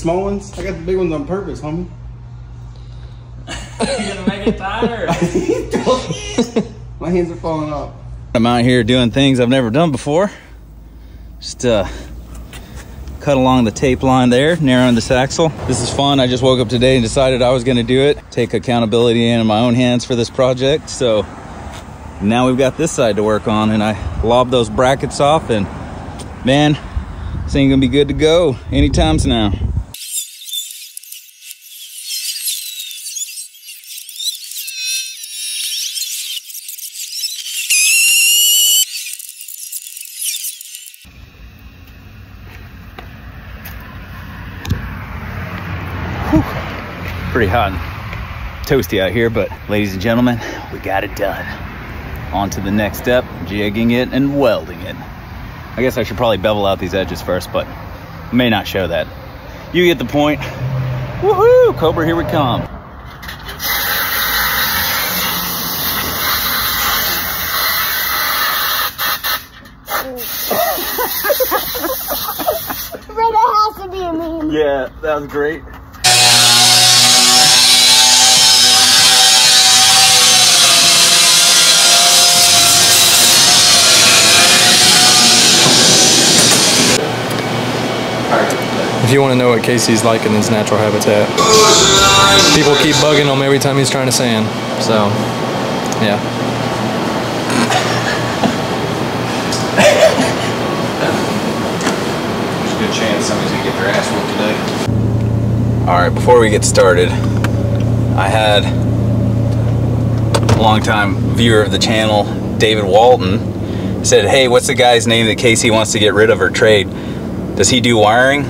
small ones? I got the big ones on purpose, homie. You gonna make it tighter? My hands are falling off. I'm out here doing things I've never done before. Just cut along the tape line there, narrowing this axle. This is fun. I just woke up today and decided I was gonna do it. Take accountability in my own hands for this project. So now we've got this side to work on, and I lobbed those brackets off, and man, this ain't gonna be good to go anytime now. Pretty hot and toasty out here, but ladies and gentlemen, we got it done. On to the next step, jigging it and welding it. I guess I should probably bevel out these edges first, but I may not show that. You get the point. Woohoo! Cobra, here we come. But it has to be a meme. Yeah, that was great. If you want to know what Casey's like in his natural habitat, people keep bugging him every time he's trying to sand. So, yeah. There's a good chance somebody's gonna get their ass whooped today. All right, before we get started, I had a longtime viewer of the channel, David Walton, said, "Hey, what's the guy's name that Casey wants to get rid of or trade? Does he do wiring?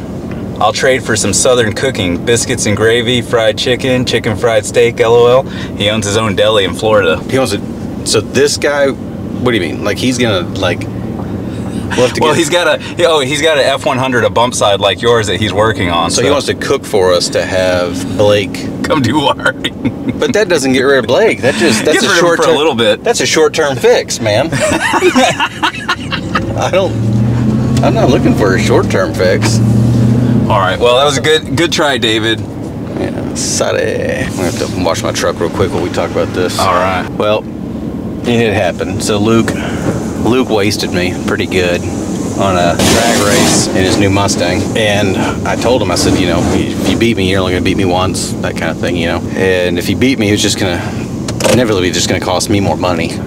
I'll trade for some Southern cooking, biscuits and gravy, fried chicken, chicken fried steak, LOL. He owns his own deli in Florida." He owns it. So this guy, what do you mean? Like he's gonna like? Well, he's got a F150, a bump side like yours that he's working on. So he wants to cook for us to have Blake come do wiring. But that doesn't get rid of Blake. That's a short term. For a little bit. That's a short-term fix, man. I'm not looking for a short-term fix. All right. Well, that was a good try, David. Yeah, sorry. I'm gonna have to wash my truck real quick while we talk about this. All right. Well, it happened. So Luke wasted me pretty good on a drag race in his new Mustang, and I told him, I said, you know, if you beat me, you're only gonna beat me once, that kind of thing, you know. And if he beat me, it's just gonna inevitably just gonna cost me more money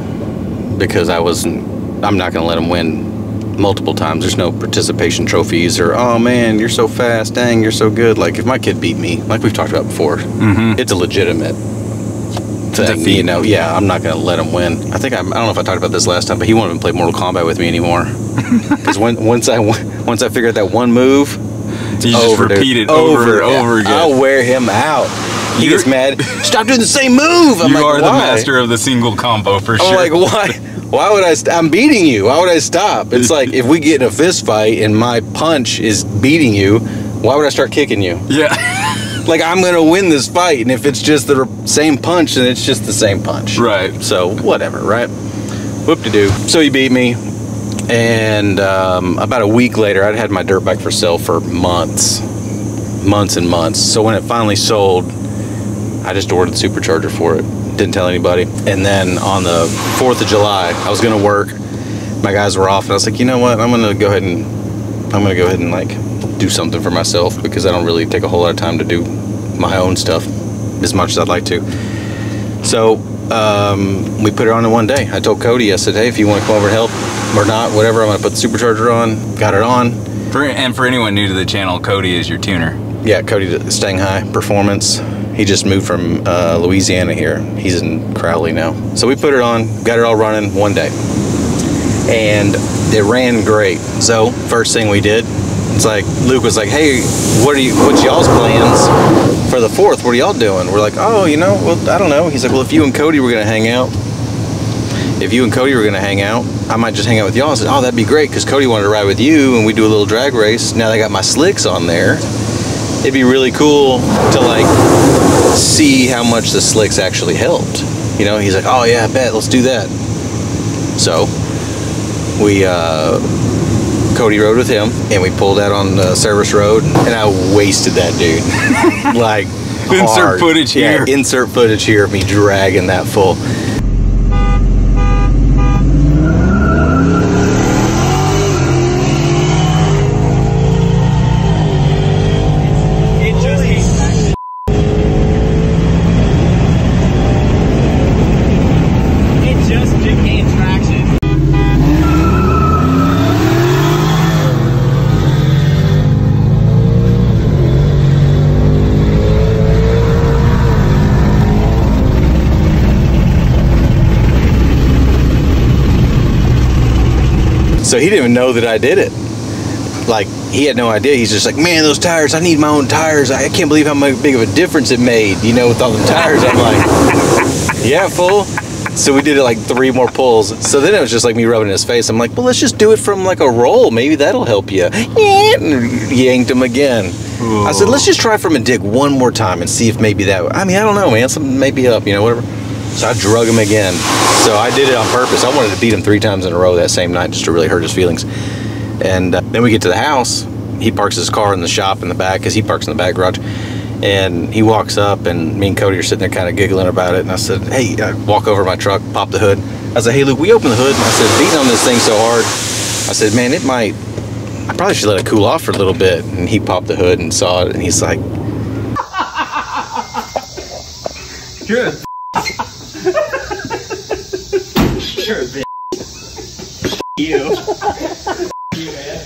because I'm not gonna let him win multiple times. There's no participation trophies or, oh man, you're so fast, dang, you're so good. Like if my kid beat me, like we've talked about before, it's a legitimate thing, you know. Yeah, I'm not gonna let him win. I don't know if I talked about this last time, but he won't even play Mortal Kombat with me anymore. Because once I figure out that one move, you just repeat it over and over again. I'll wear him out. He gets mad. Stop doing the same move. I'm like, you are the master of the single combo for sure. I'm like, why? Why would I'm beating you. Why would I stop? It's like if we get in a fist fight and my punch is beating you, why would I start kicking you? Yeah. Like I'm gonna win this fight, and if it's just the same punch, then it's just the same punch. Right. So whatever, right? Whoop-de-doo. So he beat me, and about a week later, I'd had my dirt bike for sale for months and months. So when it finally sold, I just ordered the supercharger for it. Didn't tell anybody. And then on the 4th of July, I was gonna work. My guys were off, and I was like, you know what? I'm gonna go ahead and like do something for myself because I don't really take a whole lot of time to do my own stuff as much as I'd like to. So we put it on in one day. I told Cody, I said, hey, if you want to come over and help or not, whatever, I'm gonna put the supercharger on. Got it on. And for anyone new to the channel, Cody is your tuner. Yeah, Cody Stang High Performance. He just moved from Louisiana here. He's in Crowley now. So we put it on, got it all running one day. And it ran great. So first thing we did, it's like Luke was like, hey, what's y'all's plans for the 4th? What are y'all doing? We're like, oh, you know, well, I don't know. He's like, well, if you and Cody were gonna hang out, I might just hang out with y'all. I said, oh, that'd be great, because Cody wanted to ride with you and we do a little drag race. Now they got my slicks on there. It'd be really cool to like see how much the slicks actually helped. You know, he's like, oh yeah, I bet, let's do that. So we Cody rode with him, and we pulled out on the service road, and I wasted that dude. Like, insert hard. footage here. Yeah, insert footage here of me dragging that full. So he didn't even know that I did it. Like, he had no idea. He's just like, man, those tires, I need my own tires. I can't believe how big of a difference it made, you know, with all the tires. I'm like, yeah, fool. So we did it like 3 more pulls. So then it was just like me rubbing his face. I'm like, well, let's just do it from like a roll. Maybe that'll help you. And yanked him again. Ooh. I said, let's just try from a dig one more time and see if maybe that, I mean, I don't know, man. Something may be up, you know, whatever. So I drug him again. So I did it on purpose. I wanted to beat him 3 times in a row that same night just to really hurt his feelings. And then we get to the house. He parks his car in the shop in the back, because he parks in the back garage. And he walks up, and me and Cody are sitting there kind of giggling about it. And I said, hey, I walk over my truck, pop the hood. I said, hey, Luke, we open the hood. And I said, beating on this thing so hard. I said, man, it might, I probably should let it cool off for a little bit. And he popped the hood and saw it. And he's like, good. You're a bitch. You. You, man.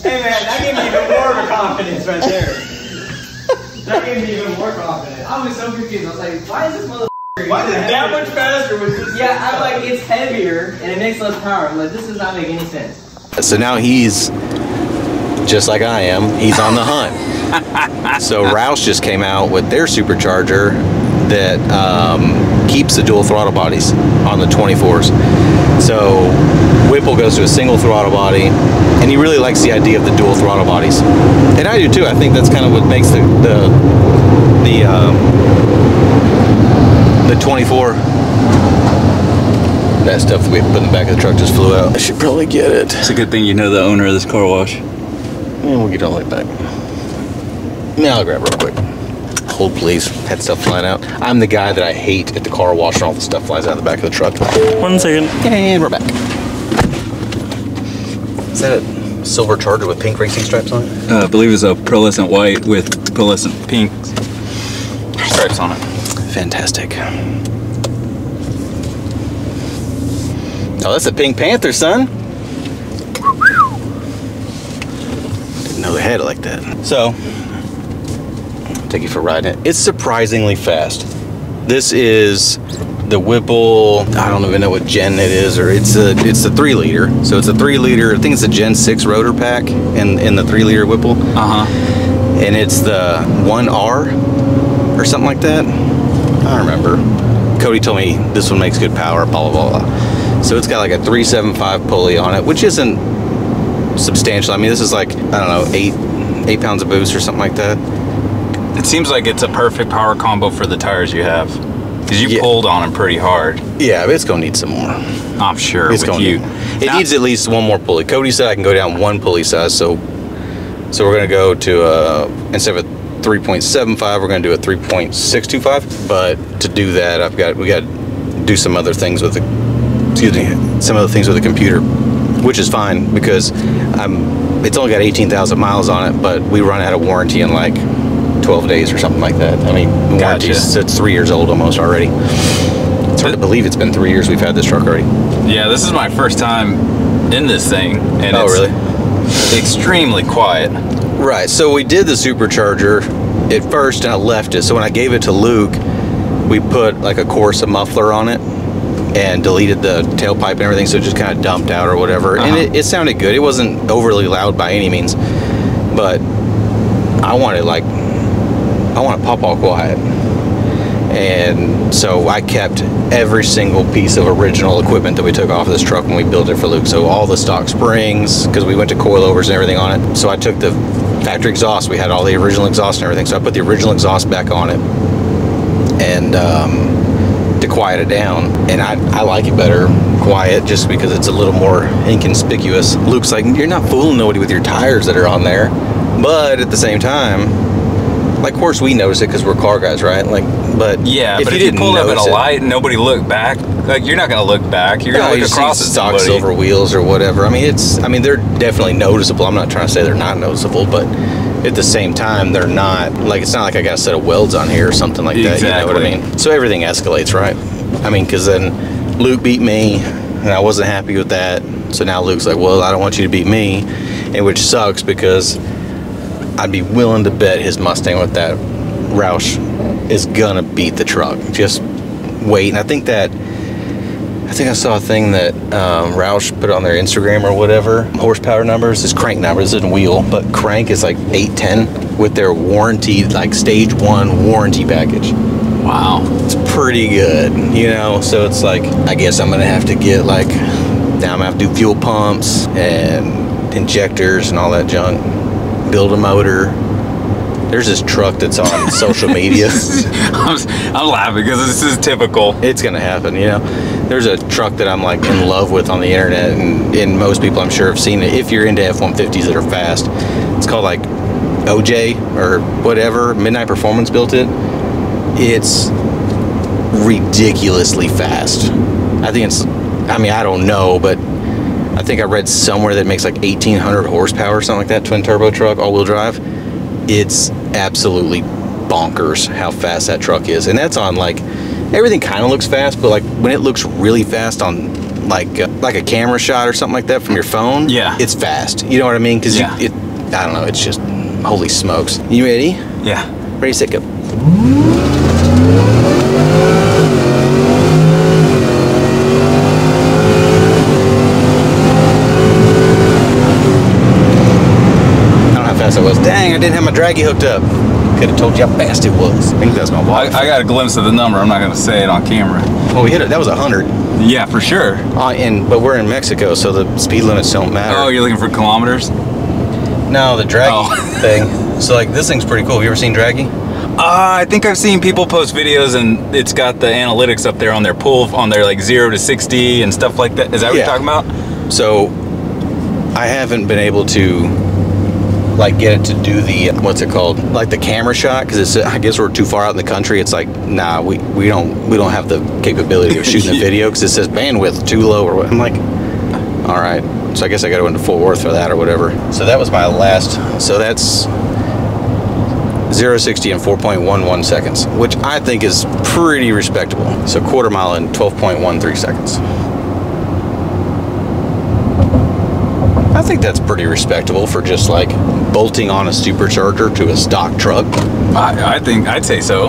Hey, man, that gave me even more of a confidence right there. That gave me even more confidence. I was so confused. I was like, why is this motherfucker? Why is it that much faster with this? Yeah, I'm like, it's heavier and it makes less power. I'm like, this does not make any sense. So now he's just like I am. He's on the hunt. So Roush just came out with their supercharger that keeps the dual throttle bodies on the 24s. So Whipple goes to a single throttle body, and he really likes the idea of the dual throttle bodies, and I do too. I think that's kind of what makes the 24. That stuff that we put in the back of the truck just flew out. I should probably get it. It's a good thing you know the owner of this car wash. And we'll get all the way back. Now I'll grab it real quick. Hold please. Had stuff flying out. I'm the guy that I hate at the car wash and all the stuff flies out the back of the truck. 1 second. And we're back. Is that a silver Charger with pink racing stripes on it? I believe it's a pearlescent white with pearlescent pink stripes on it. Fantastic. Oh, that's a Pink Panther, son. Didn't know they had it like that. So, take you for a ride. It's surprisingly fast. This is the Whipple, I don't even know what gen it is, or it's a 3 liter. So it's a 3 liter, I think it's a Gen 6 rotor pack in the 3 liter Whipple. And it's the 1R or something like that. I don't remember. Cody told me this one makes good power, blah, blah, blah, blah. So it's got like a 375 pulley on it, which isn't substantial. I mean, this is like, I don't know, 8 pounds of boost or something like that. It seems like it's a perfect power combo for the tires you have, because you pulled on them pretty hard. Yeah, but it's gonna need some more. I'm sure. It needs at least 1 more pulley. Cody said I can go down 1 pulley size, so we're gonna go to instead of a 3.75, we're gonna do a 3.625. But to do that, we got to do some other things with the computer, which is fine because it's only got 18,000 miles on it, but we run out of warranty in like 12 days or something like that. I mean, warranty's it's 3 years old almost already. It's hard to believe it's been 3 years we've had this truck already. Yeah, this is my first time in this thing, and it's really extremely quiet. Right, so we did the supercharger at first and I left it. So when I gave it to Luke, we put like a Corsa muffler on it and deleted the tailpipe and everything, so it just kind of dumped out or whatever. And it sounded good. It wasn't overly loud by any means, but I want to pop all quiet. And so I kept every single piece of original equipment that we took off of this truck when we built it for Luke. So all the stock springs, because we went to coilovers and everything on it. So I took the factory exhaust. We had all the original exhaust and everything. So I put the original exhaust back on it and to quiet it down. And I like it better quiet just because it's a little more inconspicuous. Luke's like, you're not fooling nobody with your tires that are on there. But at the same time, like, of course we notice it because we're car guys, right? Like, but yeah, if but you if you didn't pull up at a notice light and nobody looked back, like, you're not gonna look back. You're gonna look across at stock somebody. silver wheels or whatever. I mean, they're definitely noticeable. I'm not trying to say they're not noticeable, but at the same time, they're not, like, it's not like I got a set of welds on here or something like that. You know what I mean? So everything escalates, right? I mean, because then Luke beat me, and I wasn't happy with that. So now Luke's like, well, I don't want you to beat me, and which sucks because I'd be willing to bet his Mustang with that Roush is gonna beat the truck. Just wait. And I think I saw a thing that Roush put on their Instagram or whatever. Horsepower numbers, his crank numbers, isn't wheel, but crank is like 810 with their warranty, like stage 1 warranty package. Wow. It's pretty good, you know? So it's like, I guess I'm gonna have to get like, now I'm gonna have to do fuel pumps and injectors and all that junk. Build a motor. There's this truck that's on social media. I'm laughing because this is typical. It's gonna happen, you know. There's a truck that I'm like in love with on the internet, and most people I'm sure have seen it. If you're into F150s that are fast, it's called like OJ or whatever. Midnight Performance built it. It's ridiculously fast. I think it's, I mean, I don't know, but I think I read somewhere that it makes like 1,800 horsepower or something like that, twin turbo truck, all-wheel drive. It's absolutely bonkers how fast that truck is. And that's on, like, everything kind of looks fast, but like when it looks really fast on like a camera shot or something like that from your phone, yeah, it's fast. You know what I mean? Because yeah. I don't know, it's just, holy smokes. You ready? Yeah. Ready, set, go. It was. Dang, I didn't have my draggy hooked up. Could have told you how fast it was. I think that's my wallet. I got a glimpse of the number. I'm not going to say it on camera. Oh, we hit it. That was 100. Yeah, for sure. But we're in Mexico, so the speed limits don't matter. Oh, you're looking for kilometers? No, the draggy thing. So, like, this thing's pretty cool. Have you ever seen draggy? I think I've seen people post videos, and it's got the analytics up there on their pull, on their, like, 0 to 60 and stuff like that. Is that what you're talking about? So, I haven't been able to like get it to do the, what's it called, like the camera shot, because it's, I guess we're too far out in the country. It's like, nah, we don't have the capability of shooting a video because it says bandwidth too low or what. I'm like, all right, so I guess I got to go into Fort Worth for that or whatever. So that was my last. So that's 0-60 in 4.11 seconds, which I think is pretty respectable. So quarter mile in 12.13 seconds. I think that's pretty respectable for just like bolting on a supercharger to a stock truck. I think I'd say so.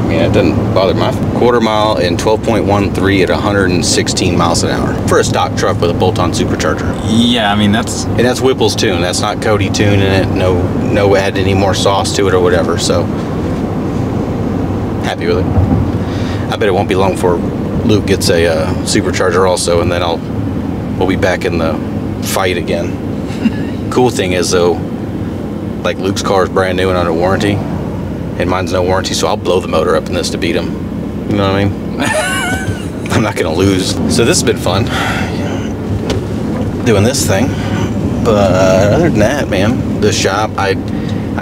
Yeah, it doesn't bother my quarter mile in 12.13 at 116 miles an hour for a stock truck with a bolt-on supercharger. Yeah, I mean that's Whipple's tune. That's not Cody tune in it. No add any more sauce to it or whatever. So happy with it. I bet it won't be long before Luke gets a supercharger also, and then we'll be back in the fight again. Cool thing is though, like Luke's car is brand new and under warranty, and mine's no warranty, so I'll blow the motor up in this to beat him. You know what I mean? I'm not gonna lose. So this has been fun doing this thing, but other than that, man, the shop, I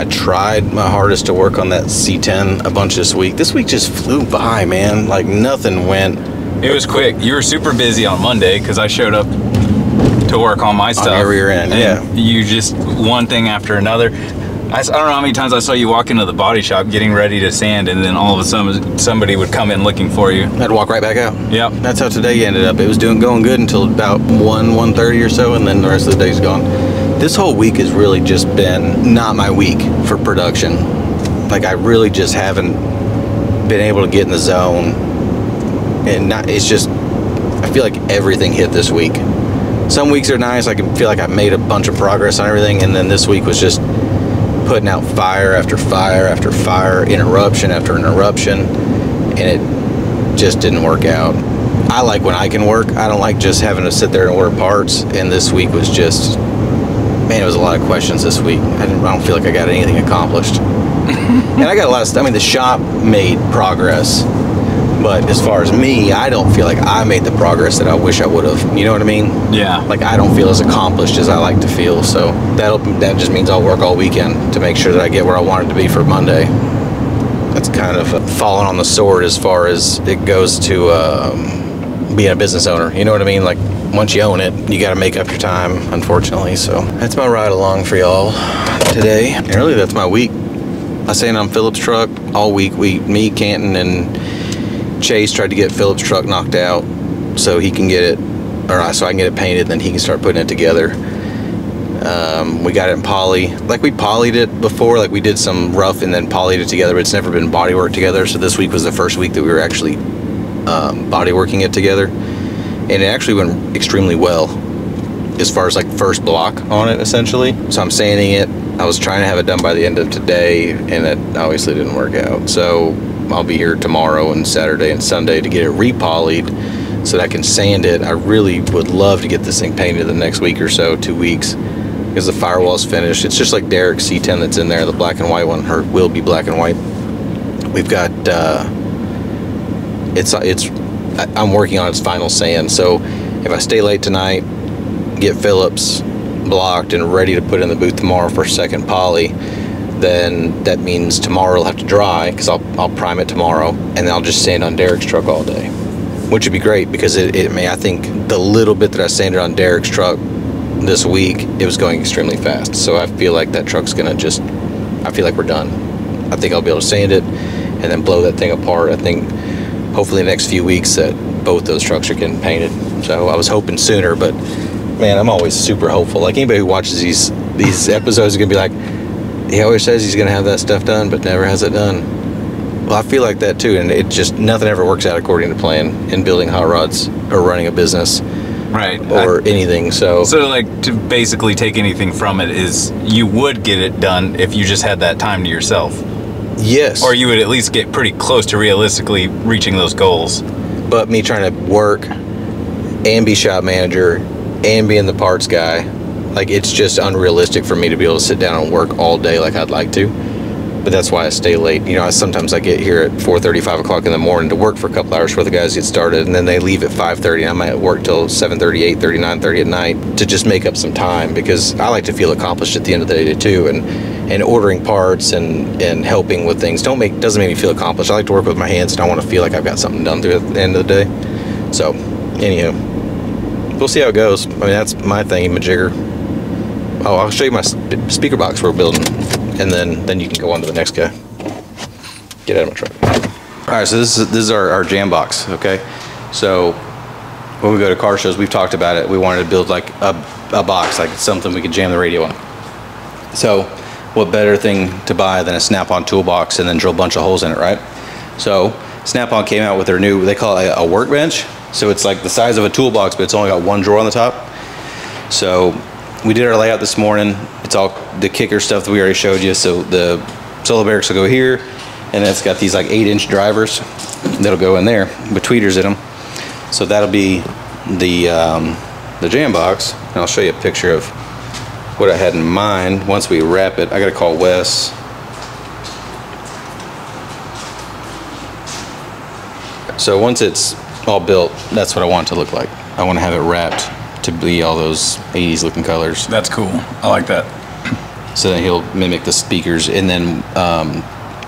tried my hardest to work on that C10 a bunch this week. This week just flew by, man. Like nothing went. It was quick. You were super busy on Monday because I showed up to work on my stuff. On every rear end, yeah. You just one thing after another. I don't know how many times I saw you walk into the body shop getting ready to sand, and then all of a sudden somebody would come in looking for you. I'd walk right back out. Yep. That's how today ended up. It was going good until about 1:30 or so, and then the rest of the day's gone. This whole week has really just been not my week for production. Like I really just haven't been able to get in the zone, and it's just, I feel like everything hit this week. Some weeks are nice. I can feel like I made a bunch of progress on everything, and then this week was just putting out fire after fire after fire, interruption after interruption, and it just didn't work out. I like when I can work. I don't like just having to sit there and order parts, and this week was just, man, it was a lot of questions this week. I don't feel like I got anything accomplished. And I got a lot of stuff. I mean, the shop made progress, But as far as me, I don't feel like I made the progress that I wish I would have. You know what I mean? Yeah. Like I don't feel as accomplished as I like to feel. So that just means I'll work all weekend to make sure that I get where I wanted to be for Monday. That's kind of falling on the sword as far as it goes to being a business owner. You know what I mean? Like once you own it, you got to make up your time, unfortunately. So that's my ride along for y'all today. And really, that's my week. I sat on Philip's truck all week. Me, Canton, and Chase tried to get Philip's truck knocked out so he can get it, or so I can get it painted, then he can start putting it together. We got it in poly. Like we polyed it before, like we did some rough and then polyed it together, but it's never been body work together. So this week was the first week that we were actually body working it together. And it actually went extremely well as far as like first block on it, essentially. So I'm sanding it. I was trying to have it done by the end of today, and it obviously didn't work out. So I'll be here tomorrow and Saturday and Sunday to get it re-polyed so that I can sand it. I really would love to get this thing painted the next week or so, 2 weeks, because the firewall's finished. It's just like Derek's C10 that's in there, the black and white one, or will be black and white. We've got, I'm working on its final sand. So if I stay late tonight, get Phillips blocked and ready to put in the booth tomorrow for second poly, then that means tomorrow will have to dry, because I'll prime it tomorrow, and then I'll just sand on Derek's truck all day, which would be great, because I think the little bit that I sanded on Derek's truck this week, it was going extremely fast. So I feel like that truck's gonna I feel like we're done. I think I'll be able to sand it and then blow that thing apart. I think hopefully the next few weeks that both those trucks are getting painted. So I was hoping sooner, but man, I'm always super hopeful. Like anybody who watches these episodes is gonna be like, he always says he's gonna have that stuff done, but never has it done. Well, I feel like that too, and it just, nothing ever works out according to plan in building hot rods or running a business. Right. Or anything. So like, to basically take anything from it is you would get it done if you just had that time to yourself. Yes. Or you would at least get pretty close to realistically reaching those goals. But me trying to work and be shop manager and being the parts guy, like it's just unrealistic for me to be able to sit down and work all day like I'd like to. But that's why I stay late. You know, sometimes I get here at 4:30, 5 o'clock in the morning to work for a couple hours before the guys get started, and then they leave at 5:30, and I might work till 7:30, 8:30, 9:30 at night to just make up some time, because I like to feel accomplished at the end of the day too. And ordering parts and helping with things doesn't make me feel accomplished. I like to work with my hands, and I want to feel like I've got something done through at the end of the day. So, anywho, we'll see how it goes. I mean, that's my thing, majigger. Oh, I'll show you my speaker box we're building, and then you can go on to the next guy. Get out of my truck. All right, so this is our JAMBOX, okay? So when we go to car shows, we've talked about it. We wanted to build like a box, like something we could jam the radio on. So what better thing to buy than a Snap-on toolbox and then drill a bunch of holes in it, right? So Snap-on came out with their new, they call it a workbench. So it's like the size of a toolbox, but it's only got one drawer on the top. So we did our layout this morning. It's all the kicker stuff that we already showed you. So the solo barracks will go here, and then it's got these like 8-inch drivers that'll go in there with tweeters in them. So that'll be the JAMBOX, and I'll show you a picture of what I had in mind once we wrap it. I gotta call Wes. So once it's all built, that's what I want it to look like. I want to have it wrapped to be all those 80s looking colors. That's cool. I like that. So then he'll mimic the speakers, and then I'm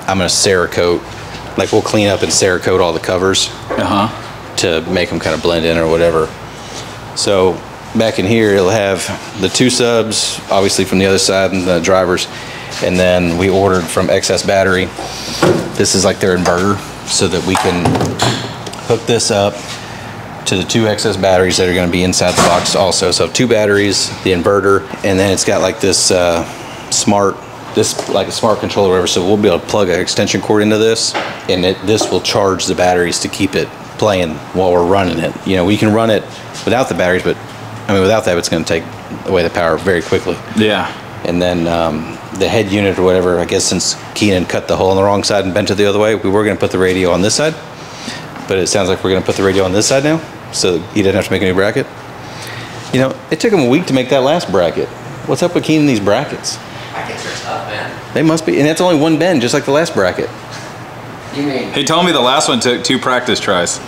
gonna Cerakote, like we'll clean up and Cerakote all the covers to make them kind of blend in or whatever. So back in here it'll have the 2 subs, obviously from the other side, and the drivers, and then we ordered from Excess Battery. This is like their inverter, so that we can hook this up to the 2 excess batteries that are going to be inside the box also. So 2 batteries, the inverter, and then it's got like this like a smart controller or whatever. So we'll be able to plug an extension cord into this, and this will charge the batteries to keep it playing while we're running it. You know, we can run it without the batteries, but I mean, without that, it's going to take away the power very quickly. Yeah. And then the head unit or whatever, I guess since Keenan cut the hole on the wrong side and bent it the other way, we were going to put the radio on this side, but it sounds like we're going to put the radio on this side now, so he didn't have to make a new bracket. You know, it took him a week to make that last bracket. What's up with Keenan these brackets? Brackets are tough, man. They must be, and that's only one bend, just like the last bracket. You mean? He told me the last one took 2 practice tries.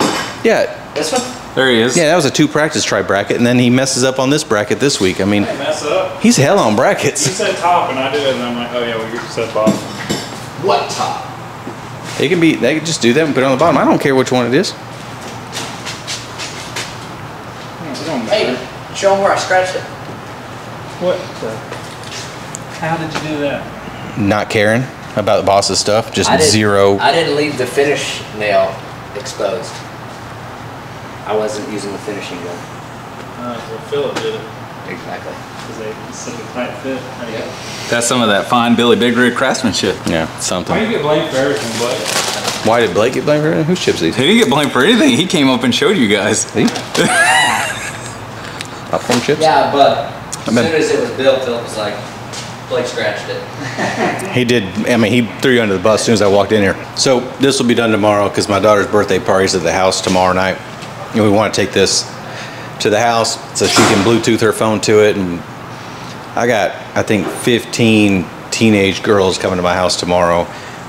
Yeah. This one? There he is. Yeah, that was a 2 practice try bracket, and then he messes up on this bracket this week. I mean, I mess up. he's hell on brackets. You said top and I did it, and I'm like, oh yeah, well you said bottom. What top? It can be, they can just do that and put it on the bottom. I don't care which one it is. Hey, show them where I scratched it. What the? How did you do that? Not caring about the boss's stuff, just I didn't- zero. I didn't leave the finish nail exposed. I wasn't using the finishing gun. Well, Philip did it. Exactly. Because it's such a tight fit. Yeah. That's some of that fine Billy Big Rig craftsmanship. Yeah, Why something. you get blamed for everything, Blake? Why did Blake get blamed for it? Who ships these? He didn't get blamed for anything. He came up and showed you guys. These? Popcorn chips? Yeah, but as been- soon as it was built, Philip was like, Blake scratched it. He did. I mean, he threw you under the bus as soon as I walked in here. So this will be done tomorrow because my daughter's birthday party's at the house tomorrow night. And we want to take this to the house so she can Bluetooth her phone to it. And I got, I think, 15 teenage girls coming to my house tomorrow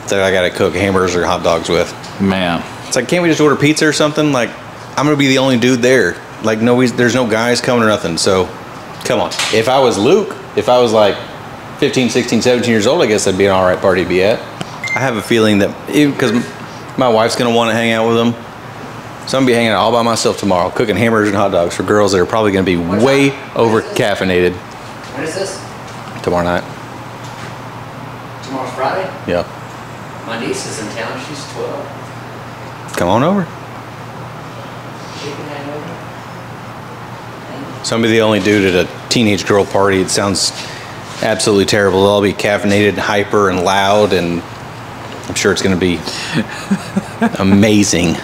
that I got to cook hamburgers or hot dogs with. Man. It's like, can't we just order pizza or something? Like, I'm going to be the only dude there. Like, there's no guys coming or nothing. So, come on. If I was Luke, if I was like 15, 16, 17 years old, I guess that'd be an all right party to be at. I have a feeling that, because my wife's going to want to hang out with them, so I'm going to be hanging out all by myself tomorrow, cooking hamburgers and hot dogs for girls that are probably going to be way over caffeinated When is this? tomorrow night. Tomorrow's Friday? Yeah. My niece is in town. She's 12. Come on over. She can hang over. So I'm going to be the only dude at a teenage girl party. It sounds absolutely terrible. They'll all be caffeinated, hyper, and loud, and I'm sure it's going to be amazing.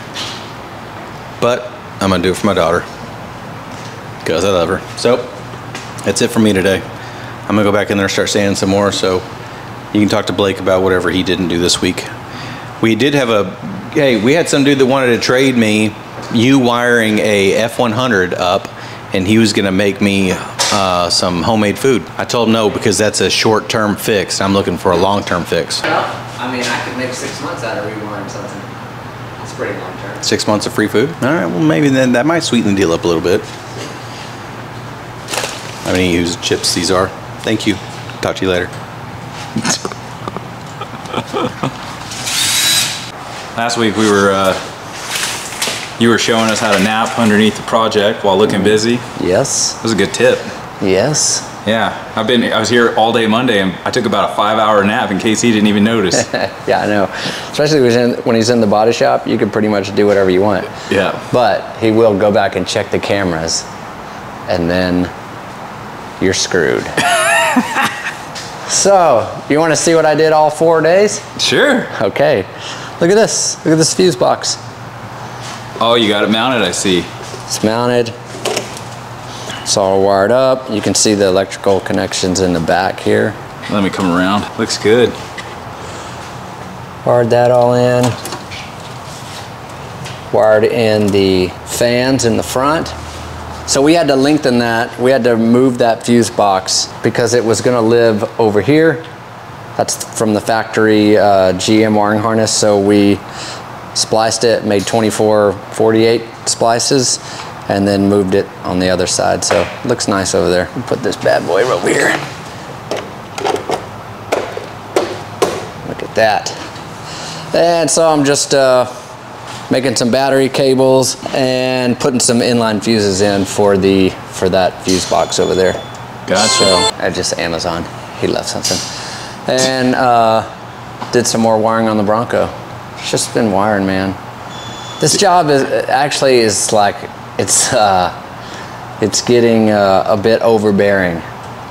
But I'm going to do it for my daughter because I love her. So that's it for me today. I'm going to go back in there and start sanding some more, so you can talk to Blake about whatever he didn't do this week. We did have we had some dude that wanted to trade me you wiring a F100 up, and he was going to make me some homemade food. I told him no because that's a short-term fix. I'm looking for a long-term fix. Well, I mean, I could make 6 months out of rewiring something. It's pretty long term. 6 months of free food? All right, well, maybe then that might sweeten the deal up a little bit. How many used chips these are? Thank you. Talk to you later. Last week we were, you were showing us how to nap underneath the project while looking busy. Yes. That was a good tip. Yes. Yeah, I was here all day Monday and I took about a 5-hour nap in case he didn't even notice. Yeah, I know. Especially when he's in the body shop, you can pretty much do whatever you want. Yeah. But he will go back and check the cameras, and then you're screwed. So, you want to see what I did all 4 days? Sure. Okay. Look at this. Look at this fuse box. Oh, you got it mounted, I see. It's mounted. It's all wired up. You can see the electrical connections in the back here. Let me come around. Looks good. Wired that all in. Wired in the fans in the front. So we had to lengthen that. We had to move that fuse box because it was going to live over here. That's from the factory GM wiring harness. So we spliced it, made 24/48 splices, and then moved it on the other side. So it looks nice over there. We'll put this bad boy over here. Look at that. And so I'm just making some battery cables and putting some inline fuses in for that fuse box over there. Gotcha. So I just Amazon. He left something. And did some more wiring on the Bronco. It's just been wiring, man. This job is like it's getting a bit overbearing.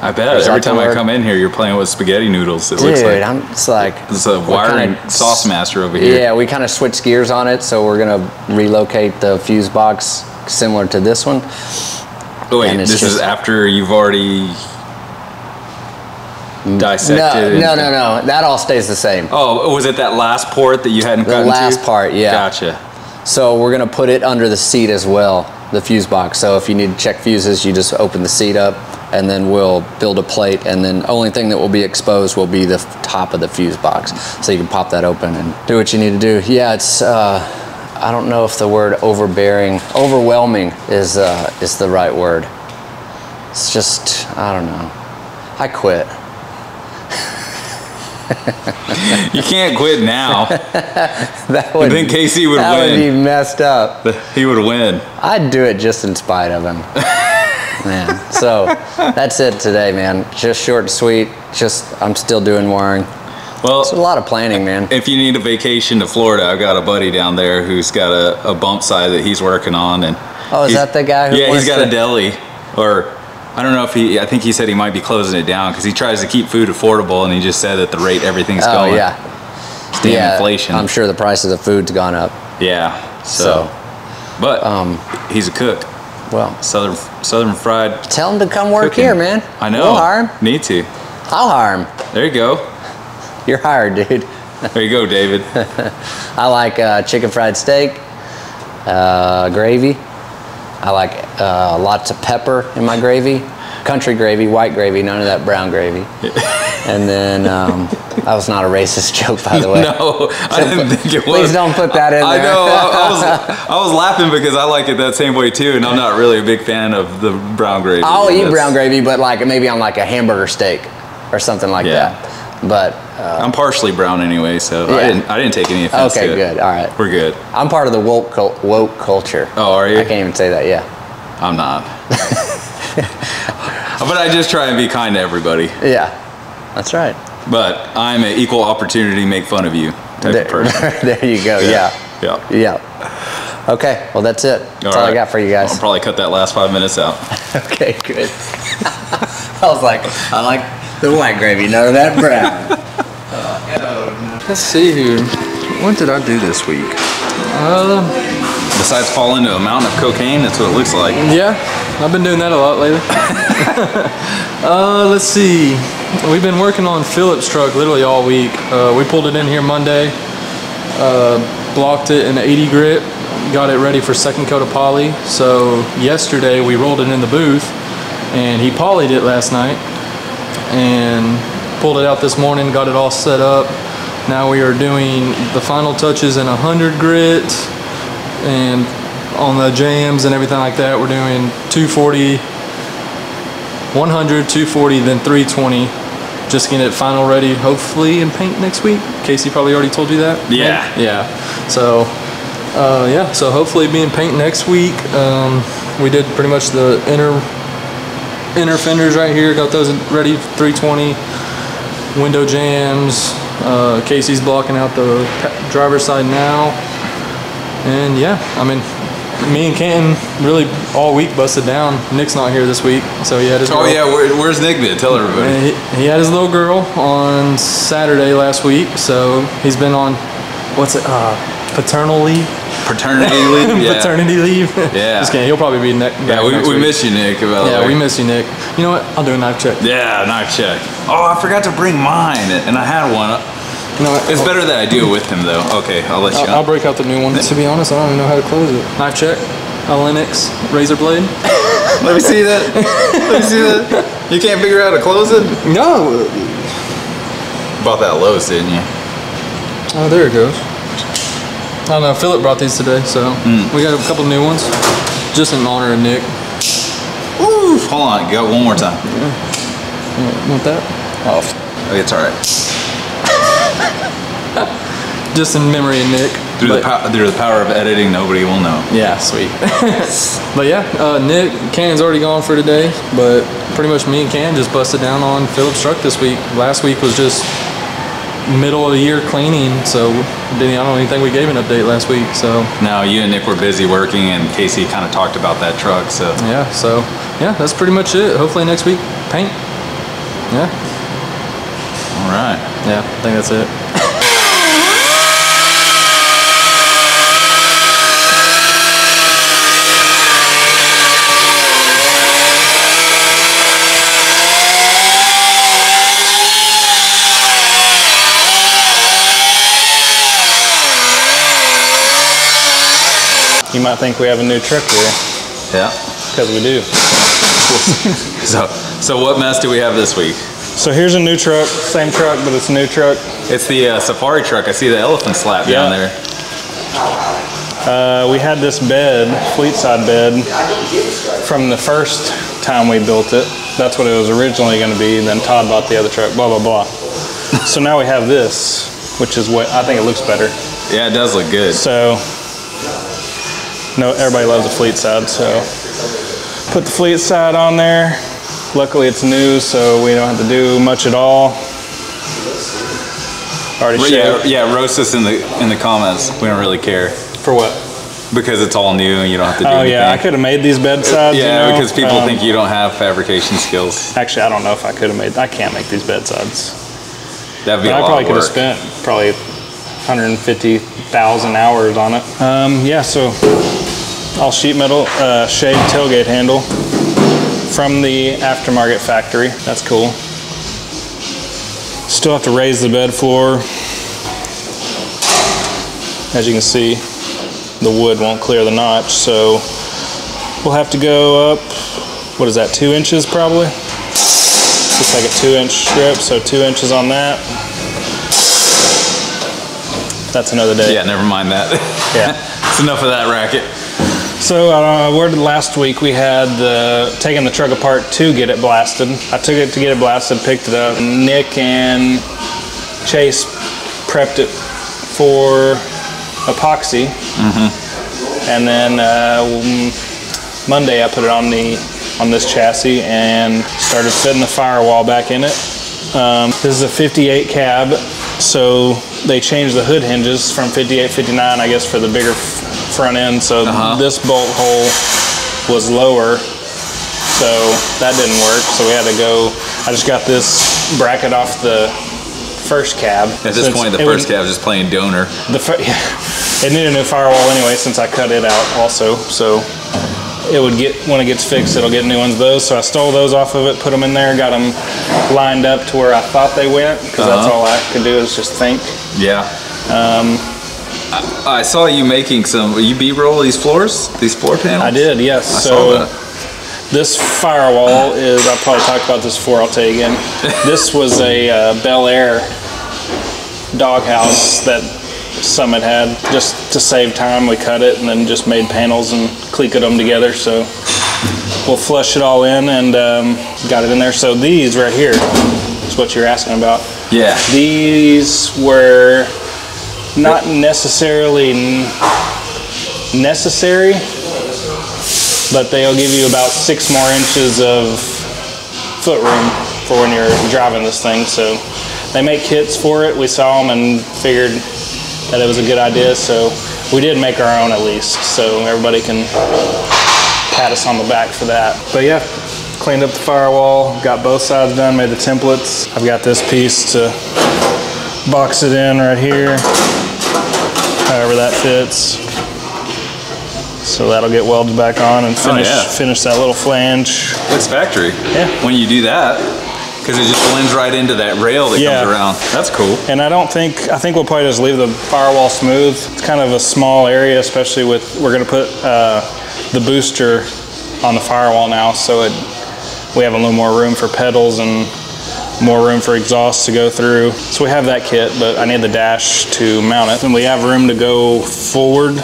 I bet. Is Every that the time I word? come in here, you're playing with spaghetti noodles. It looks Dude, like. it's like It's a we're wiring kinda- sauce master over here. Yeah, we kind of switched gears on it, so we're gonna relocate the fuse box similar to this one. Oh wait, And it's this is just- after you've already dissected. No, that all stays the same. Oh, was it that last port that you hadn't cut The into? last part, yeah. Gotcha. So we're gonna put it under the seat as well, the fuse box. So if you need to check fuses, you just open the seat up and then we'll build a plate, and then only thing that will be exposed will be the top of the fuse box. So you can pop that open and do what you need to do. Yeah, it's, I don't know if the word overwhelming is the right word. It's just, I don't know. I quit. You can't quit now. That would, then Casey would win. That would be messed up. He would win. I'd do it just in spite of him. Man, so that's it today, man. Just short and sweet. Just, I'm still doing wiring. Well, it's a lot of planning, man. If you need a vacation to Florida, I've got a buddy down there who's got a bump side that he's working on. And oh, is that the guy who yeah, he's got a deli, or I don't know if I think he said he might be closing it down because he tries to keep food affordable, and he just said that the rate everything's going. Oh, yeah. It's the inflation. I'm sure the price of the food's gone up. Yeah. So but he's a cook. Well, Southern fried. Tell him to come work cooking. here, man. I know. We'll hire him. Need to. I'll hire him. There you go. You're hired, dude. There you go, David. I like chicken fried steak, gravy. I like lots of pepper in my gravy. Country gravy, white gravy, none of that brown gravy. And then, that was not a racist joke, by the way. No, I didn't think it was. Please don't put that in there. I know, I was laughing because I like it that same way too, and I'm not really a big fan of the brown gravy. I'll eat brown gravy, but like maybe on like a hamburger steak or something like that. But I'm partially brown anyway, so yeah. I didn't take any offense to it. Okay, good. All right. We're good. I'm part of the woke culture. Oh, are you? I can't even say that, yeah. I'm not. But I just try and be kind to everybody. Yeah, that's right. But I'm an equal opportunity make fun of you type of person. There you go, yeah. Yeah. Okay, well that's it. That's all I got for you guys. I'll probably cut that last 5 minutes out. Okay, good. I was like, I like the white gravy, none of that brown. Let's see here. What did I do this week? Besides fall into a mountain of cocaine, that's what it looks like. Yeah, I've been doing that a lot lately. Let's see. We've been working on Philip's truck literally all week. We pulled it in here Monday, blocked it in 80 grit, got it ready for second coat of poly. So yesterday we rolled it in the booth, and he polyed it last night, and pulled it out this morning, got it all set up. Now we are doing the final touches in 100 grit, and on the jams and everything like that, we're doing 240, 100, 240, then 320. Just getting it final ready, hopefully in paint next week. Casey probably already told you that? Yeah. Right? Yeah. So, yeah, so hopefully be in paint next week. We did pretty much the inner fenders right here, got those ready, 320. Window jams. Casey's blocking out the driver's side now. And yeah, I mean, me and Canton really all week busted down. Nick's not here this week, so he had his girl. Oh yeah, where's Nick been? Tell everybody. He had his little girl on Saturday last week, so he's been on, what's it, paternal leave? Paternity leave? Yeah. Paternity leave? Yeah. Just kidding, he'll probably be next we miss you, Nick. Yeah, we miss you, Nick. You know what, I'll do a knife check. Yeah, knife check. Oh, I forgot to bring mine, and I had one. You know what? It's better that I do it with him, though. Okay, I'll let you I'll break out the new one. To be honest, I don't even know how to close it. Knife check, a Linux razor blade. Let me see that. Let me see that. You can't figure out how to close it? No. Bought that at Lowe's, didn't you? Oh, there it goes. I don't know, Philip brought these today, so we got a couple new ones. Just in honor of Nick. Ooh, hold on, go one more time. Yeah. Want that? Oh, it's all right. Just in memory of Nick. Through the power of editing, nobody will know. Yeah, sweet. But yeah, Nick, Can's already gone for today, but pretty much me and Can just busted down on Philip's truck this week. Last week was just middle of the year cleaning, so I don't even think we gave an update last week. So no, you and Nick were busy working, and Casey kind of talked about that truck. So yeah, that's pretty much it. Hopefully next week, paint. Yeah. All right. Yeah, I think that's it. You might think we have a new truck here. Yeah. Because we do. So So what mess do we have this week? So here's a new truck, same truck, but it's a new truck. It's the safari truck. I see the elephant slap down there. We had this bed, fleet side bed, from the first time we built it. That's what it was originally going to be. Then Todd bought the other truck, blah, blah, blah. So now we have this, which is what I think it looks better. Yeah, it does look good. So, no, everybody loves the fleet side. So put the fleet side on there. Luckily it's new, so we don't have to do much at all. Already showed. Yeah, roast us in the comments. We don't really care. For what? Because it's all new and you don't have to do anything. Yeah, I could have made these bedsides. Yeah, you know, because people think you don't have fabrication skills. Actually, I don't know if I could have made. I can't make these bedsides. That'd be but a lot I probably of could work. have spent probably 150,000 hours on it. Yeah, so all sheet metal, shaved tailgate handle from the aftermarket factory. That's cool. Still have to raise the bed floor. As you can see, the wood won't clear the notch, so we'll have to go up, what is that, 2 inches probably? Looks like a 2-inch strip, so 2 inches on that. That's another day. Yeah, never mind that. Yeah. It's enough of that racket. So last week we had taken the truck apart to get it blasted. I took it to get it blasted, picked it up. Nick and Chase prepped it for epoxy. And then Monday I put it on this chassis and started fitting the firewall back in it. This is a 58 cab, so they changed the hood hinges from 58, 59, I guess, for the bigger front end. So this bolt hole was lower, so that didn't work. So we had to go. I just got this bracket off the first cab. At this point, the first cab is just plain donor. It needed a new firewall anyway since I cut it out also. So it would get, when it gets fixed, it'll get new ones of those. So I stole those off of it, put them in there, got them lined up to where I thought they went, because that's all I could do is just think. Yeah. I saw you making some, you B-roll these floors, these floor panels? I did, yes. I saw that. This firewall is, I probably talked about this before, I'll tell you again. This was a Bel Air doghouse that Summit had. Just to save time, we cut it and then just made panels and cleated them together. So we'll flush it all in and got it in there. So these right here is what you're asking about. Yeah. These were not necessarily necessary, but they'll give you about 6 more inches of foot room for when you're driving this thing. So they make kits for it. We saw them and figured that it was a good idea, so we did make our own at least, so everybody can pat us on the back for that. But yeah, cleaned up the firewall, got both sides done, made the templates. I've got this piece to box it in right here, however that fits. So that'll get welded back on and finish that little flange. It's factory. Yeah. When you do that, because it just blends right into that rail that comes around. That's cool. And I think we'll probably just leave the firewall smooth. It's kind of a small area, especially with, we're gonna put the booster on the firewall now, so we have a little more room for pedals and more room for exhaust to go through. So we have that kit, but I need the dash to mount it. And we have room to go forward,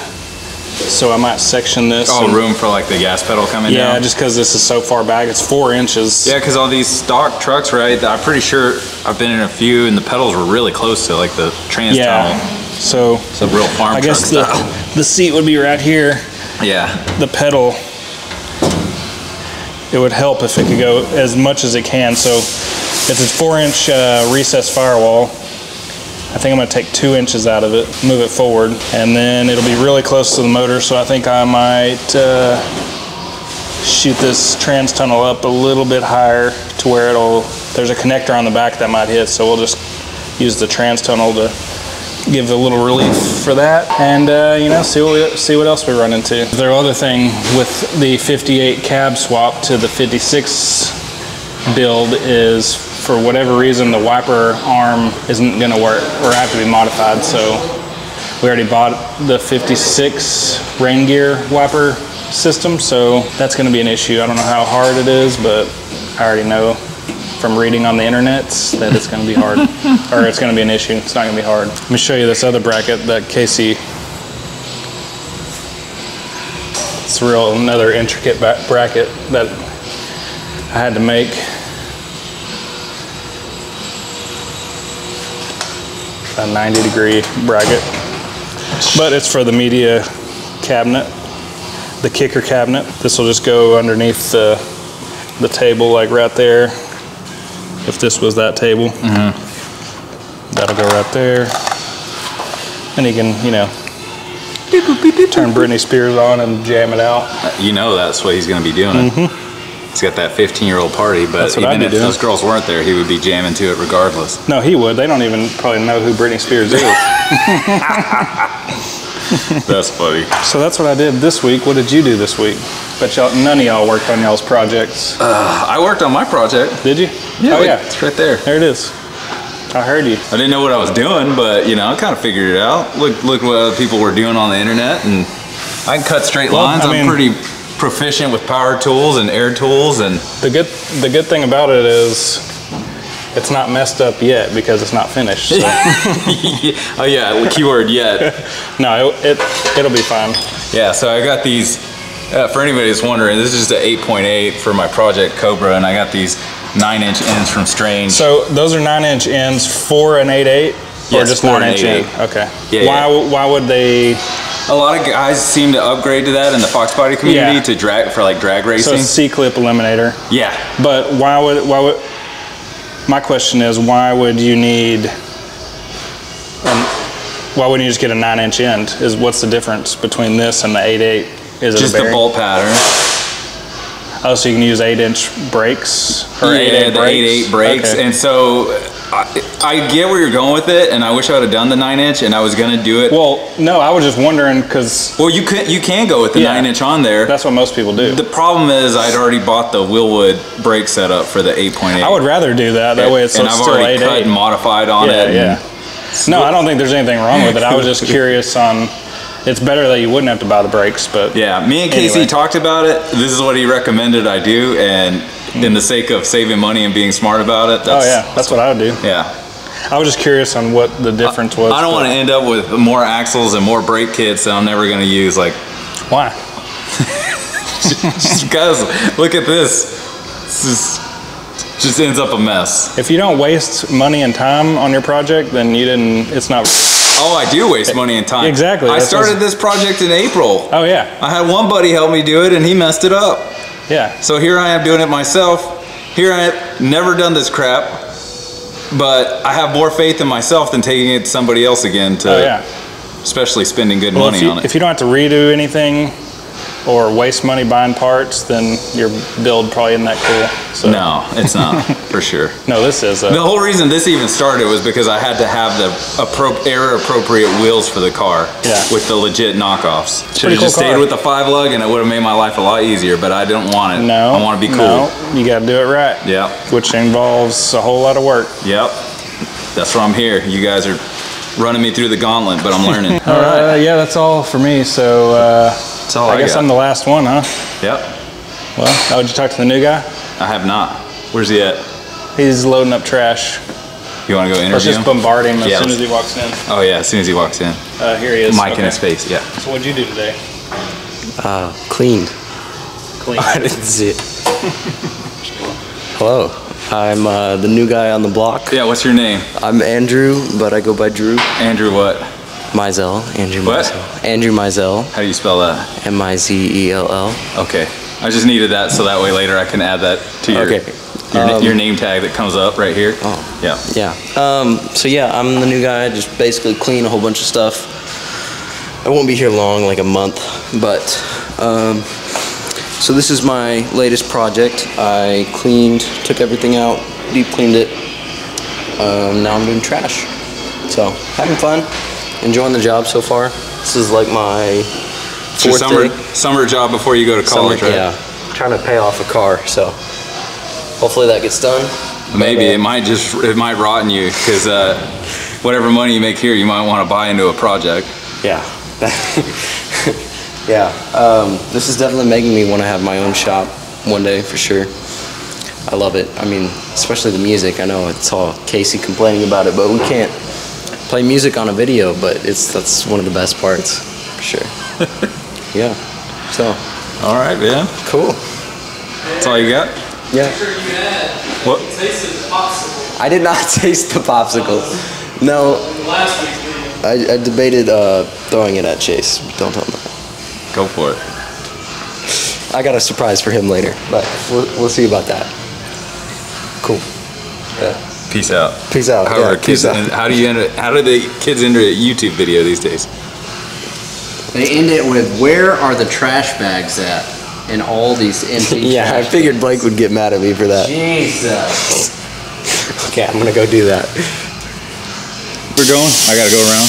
so I might section this. Oh, room for like the gas pedal coming down? Yeah, just because this is so far back. It's 4 inches. Yeah, because all these stock trucks, right, I'm pretty sure I've been in a few and the pedals were really close to like the trans tunnel. So some real farm I guess truck style. The seat would be right here. Yeah. The pedal, it would help if it could go as much as it can. So it's a 4-inch recessed firewall. I think I'm gonna take 2 inches out of it, move it forward, and then it'll be really close to the motor, so I think I might shoot this trans tunnel up a little bit higher to where there's a connector on the back that might hit, so we'll just use the trans tunnel to give a little relief for that, and you know, see what else we run into. The other thing with the 58 cab swap to the 56 build is, for whatever reason, the wiper arm isn't gonna work or have to be modified. So we already bought the 56 rain gear wiper system, so that's gonna be an issue. I don't know how hard it is, but I already know from reading on the internet that it's going to be hard, or it's going to be an issue. It's not going to be hard. Let me show you this other bracket that Casey. It's another intricate bracket that I had to make. A 90-degree bracket, but it's for the media cabinet, the kicker cabinet. This will just go underneath the table, like right there. If this was that table, that'll go right there. And you can, you know, turn Britney Spears on and jam it out. You know that's what he's going to be doing. He's got that 15-year-old party, but even if those girls weren't there, he would be jamming to it regardless. No, he would. They don't even probably know who Britney Spears is. That's funny. So that's what I did this week. What did you do this week? Bet y'all, none of y'all worked on y'all's projects. I worked on my project. Did you? Yeah, oh, yeah. It's right there. There it is. I heard you. I didn't know what I was doing, but, you know, I kind of figured it out. Look what other people were doing on the internet, and I can cut straight lines. I'm pretty proficient with power tools and air tools, and the good thing about it is it's not messed up yet because it's not finished. So. Oh yeah, keyword yet. No, it'll be fine. Yeah, so I got these. For anybody that's wondering, this is just an 8.8 for my project Cobra, and I got these 9-inch ends from Strange. So those are 9-inch ends for an 8.8, or just 9-inch end? Okay. Yeah. Why would they? A lot of guys seem to upgrade to that in the Fox body community to drag racing. So it's C-clip eliminator. Yeah. But why would my question is, why would you need? Why wouldn't you just get a 9-inch end? What's the difference between this and the 8.8? Is it just the bolt pattern? Oh, so you can use 8-inch brakes or 8.8 brakes? 8.8 brakes, okay. And so I get where you're going with it, and I wish I would have done the 9-inch, and I was gonna do it. Well, no, I was just wondering because. Well, you can go with the 9-inch on there. That's what most people do. The problem is I'd already bought the Willwood brake setup for the 8.8. I would rather do that. That way it's still 8.8. And I've already cut and modified on it. Yeah. No, I don't think there's anything wrong with it. I was just curious on. It's better that you wouldn't have to buy the brakes, but yeah, me and Casey talked about it. This is what he recommended I do, and in the sake of saving money and being smart about it, that's what I would do. Yeah, I was just curious on what the difference was. I don't want to end up with more axles and more brake kits that I'm never going to use. Like, why? Just because look at this. This just ends up a mess. If you don't waste money and time on your project, then you didn't. It's not. Oh, I do waste money and time. Exactly. I started this project in April. Oh, yeah. I had one buddy help me do it, and he messed it up. Yeah. So here I am doing it myself. Here I have never done this crap, but I have more faith in myself than taking it to somebody else again to, especially spending good money on it. If you don't have to redo anything or waste money buying parts, then your build probably isn't that cool. So. No, it's not, for sure. No, this is. The whole reason this even started was because I had to have the error-appropriate wheels for the car with the legit knockoffs. Should have just stayed with the 5-lug and it would have made my life a lot easier, but I didn't want it. No. I want to be cool. No, you got to do it right. Yep. Which involves a whole lot of work. Yep. That's why I'm here. You guys are running me through the gauntlet, but I'm learning. All right. Yeah, that's all for me. So that's all I guess got. I'm the last one, huh? Yep. Well, how would you talk to the new guy? I have not. Where's he at? He's loading up trash. You want to go interview Let's just him? bombard him as soon as he walks in. Oh yeah, as soon as he walks in. Here he is. Mic in his face, yeah. So what'd you do today? Cleaned. Cleaned. I didn't see it. Hello. I'm the new guy on the block. Yeah, what's your name? I'm Andrew, but I go by Drew. Andrew what? Mizell. Andrew what? Mizell. Andrew Mizell. How do you spell that? M-I-Z-E-L-L. Okay. I just needed that so that way later I can add that to your name tag that comes up right here. Oh. Yeah. Yeah. So yeah, I'm the new guy. I just basically clean a whole bunch of stuff. I won't be here long, like a month, but so this is my latest project. I took everything out, deep cleaned it. Now I'm doing trash. So having fun, enjoying the job so far. This is like my fourth summer job before you go to college, right? Yeah, trying to pay off a car. So hopefully that gets done. Maybe it might rot in you because whatever money you make here, you might want to buy into a project. Yeah. Yeah, this is definitely making me want to have my own shop one day for sure. I love it. I mean, especially the music. I know it's all Casey complaining about it, but we can't play music on a video, but that's one of the best parts, for sure. Yeah, so. All right, man. Cool. That's all you got? Yeah. What? I did not taste the popsicle. No. I debated throwing it at Chase. Don't tell him that. Go for it. I got a surprise for him later, but we'll see about that. Cool. Yeah. Peace out. Peace out. How do the kids enter a YouTube video these days? They end it with, where are the trash bags at? In all these empty Yeah, I figured Blake would get mad at me for that. Jesus. Okay, I'm gonna go do that. We're going? I gotta go around.